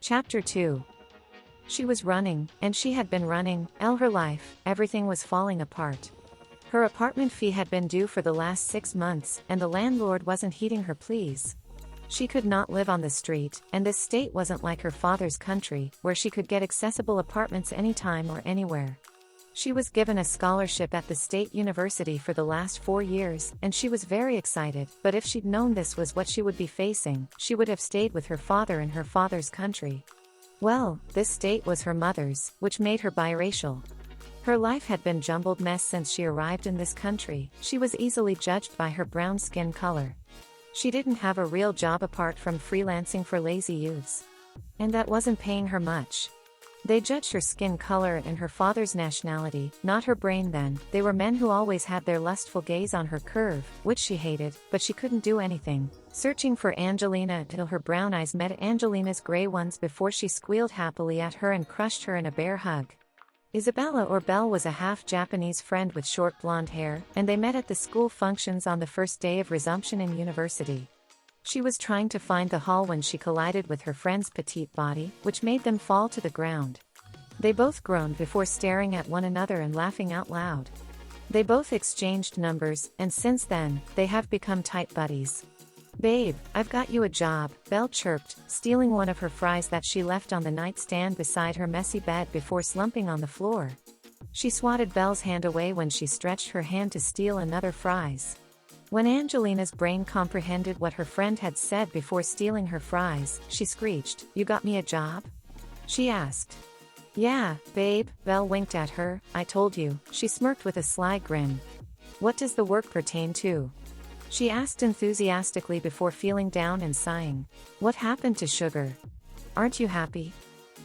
Chapter 2. She was running, and she had been running, all her life. Everything was falling apart. Her apartment fee had been due for the last 6 months, and the landlord wasn't heeding her pleas. She could not live on the street, and this state wasn't like her father's country, where she could get accessible apartments anytime or anywhere. She was given a scholarship at the state university for the last 4 years, and she was very excited, but if she'd known this was what she would be facing, she would have stayed with her father in her father's country. Well, this state was her mother's, which made her biracial. Her life had been jumbled mess since she arrived in this country. She was easily judged by her brown skin color. She didn't have a real job apart from freelancing for lazy youths. And that wasn't paying her much. They judged her skin color and her father's nationality, not her brain then. They were men who always had their lustful gaze on her curve, which she hated, but she couldn't do anything. Searching for Angelina until her brown eyes met Angelina's gray ones before she squealed happily at her and crushed her in a bear hug. Isabella or Belle was a half-Japanese friend with short blonde hair, and they met at the school functions on the first day of resumption in university. She was trying to find the hall when she collided with her friend's petite body, which made them fall to the ground. They both groaned before staring at one another and laughing out loud. They both exchanged numbers, and since then, they have become tight buddies. "Babe, I've got you a job," Belle chirped, stealing one of her fries that she left on the nightstand beside her messy bed before slumping on the floor. She swatted Belle's hand away when she stretched her hand to steal another fries. When Angelina's brain comprehended what her friend had said before stealing her fries, she screeched, "You got me a job?" She asked. "Yeah, babe," Belle winked at her, "I told you." She smirked with a sly grin. "What does the work pertain to?" she asked enthusiastically before feeling down and sighing. "What happened to sugar? Aren't you happy?"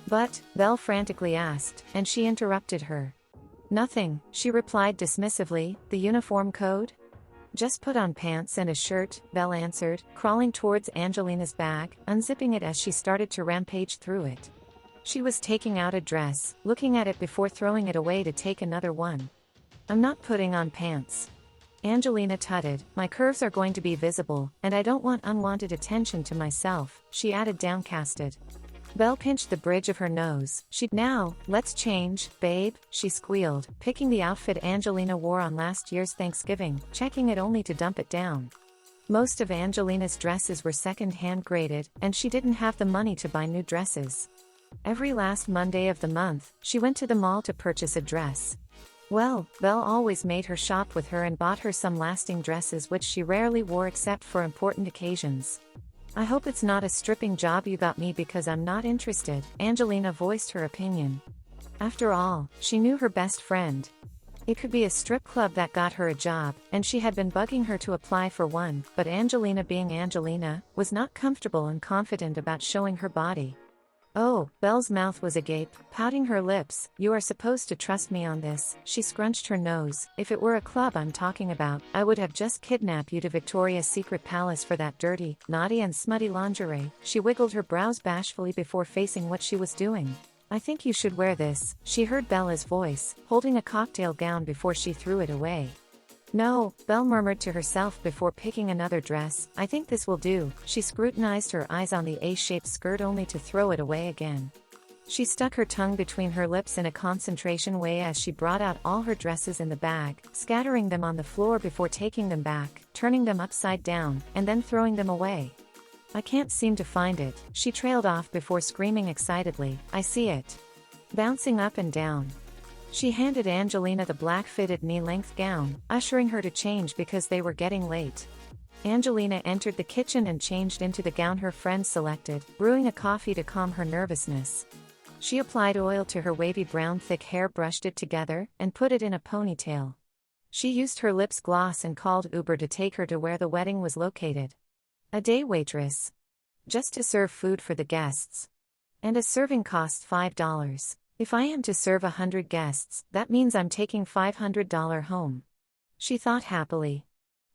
"But," Belle frantically asked, and she interrupted her. "Nothing," she replied dismissively. "The uniform code?" "Just put on pants and a shirt," Belle answered, crawling towards Angelina's bag, unzipping it as she started to rampage through it. She was taking out a dress, looking at it before throwing it away to take another one. "I'm not putting on pants," Angelina tutted. "My curves are going to be visible, and I don't want unwanted attention to myself," she added downcasted. Belle pinched the bridge of her nose. "Now, let's change, babe," she squealed, picking the outfit Angelina wore on last year's Thanksgiving, checking it only to dump it down. Most of Angelina's dresses were second-hand graded, and she didn't have the money to buy new dresses. Every last Monday of the month, she went to the mall to purchase a dress. Well, Belle always made her shop with her and bought her some lasting dresses which she rarely wore except for important occasions. "I hope it's not a stripping job you got me because I'm not interested," Angelina voiced her opinion. After all, she knew her best friend. It could be a strip club that got her a job, and she had been bugging her to apply for one, but Angelina, being Angelina, was not comfortable and confident about showing her body. "Oh," Belle's mouth was agape, pouting her lips, "you are supposed to trust me on this." She scrunched her nose. "If it were a club I'm talking about, I would have just kidnapped you to Victoria's Secret Palace for that dirty, naughty and smutty lingerie." She wiggled her brows bashfully before facing what she was doing. "I think you should wear this," she heard Bella's voice, holding a cocktail gown before she threw it away. "No," Belle murmured to herself before picking another dress. "I think this will do." She scrutinized her eyes on the A-shaped skirt only to throw it away again. She stuck her tongue between her lips in a concentration way as she brought out all her dresses in the bag, scattering them on the floor before taking them back, turning them upside down, and then throwing them away. "I can't seem to find it," she trailed off before screaming excitedly, "I see it." Bouncing up and down. She handed Angelina the black-fitted knee-length gown, ushering her to change because they were getting late. Angelina entered the kitchen and changed into the gown her friend selected, brewing a coffee to calm her nervousness. She applied oil to her wavy brown thick hair, brushed it together, and put it in a ponytail. She used her lips gloss and called Uber to take her to where the wedding was located. A day waitress. Just to serve food for the guests. And a serving costs $5. If I am to serve 100 guests, that means I'm taking $500 home. She thought happily.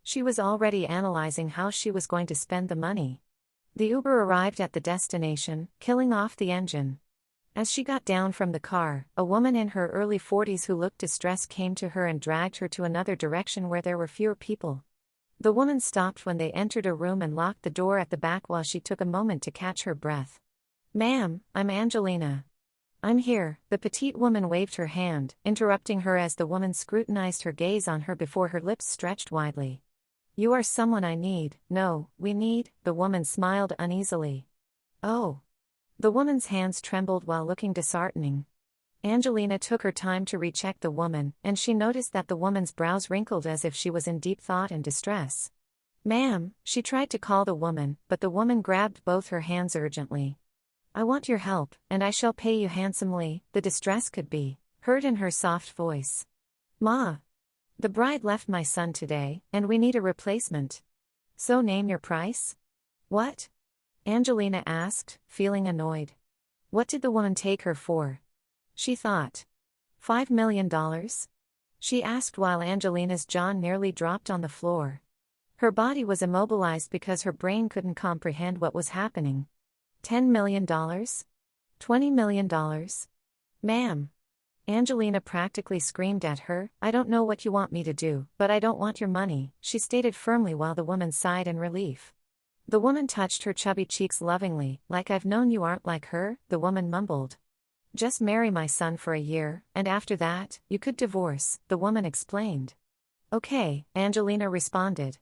She was already analyzing how she was going to spend the money. The Uber arrived at the destination, killing off the engine. As she got down from the car, a woman in her early 40s who looked distressed came to her and dragged her to another direction where there were fewer people. The woman stopped when they entered a room and locked the door at the back while she took a moment to catch her breath. Ma'am, I'm Angelina. I'm here. The petite woman waved her hand, interrupting her as the woman scrutinized her gaze on her before her lips stretched widely. You are someone I need. No, we need, the woman smiled uneasily. Oh. The woman's hands trembled while looking disheartening. Angelina took her time to recheck the woman, and she noticed that the woman's brows wrinkled as if she was in deep thought and distress. Ma'am, she tried to call the woman, but the woman grabbed both her hands urgently. I want your help, and I shall pay you handsomely, the distress could be heard in her soft voice. Ma. The bride left my son today, and we need a replacement. So name your price? What? Angelina asked, feeling annoyed. What did the woman take her for? She thought. $5 million? She asked while Angelina's jaw nearly dropped on the floor. Her body was immobilized because her brain couldn't comprehend what was happening. $10 million? $20 million? Ma'am. Angelina practically screamed at her, I don't know what you want me to do, but I don't want your money, she stated firmly while the woman sighed in relief. The woman touched her chubby cheeks lovingly, like I've known you aren't like her, the woman mumbled. Just marry my son for a year, and after that, you could divorce, the woman explained. Okay, Angelina responded.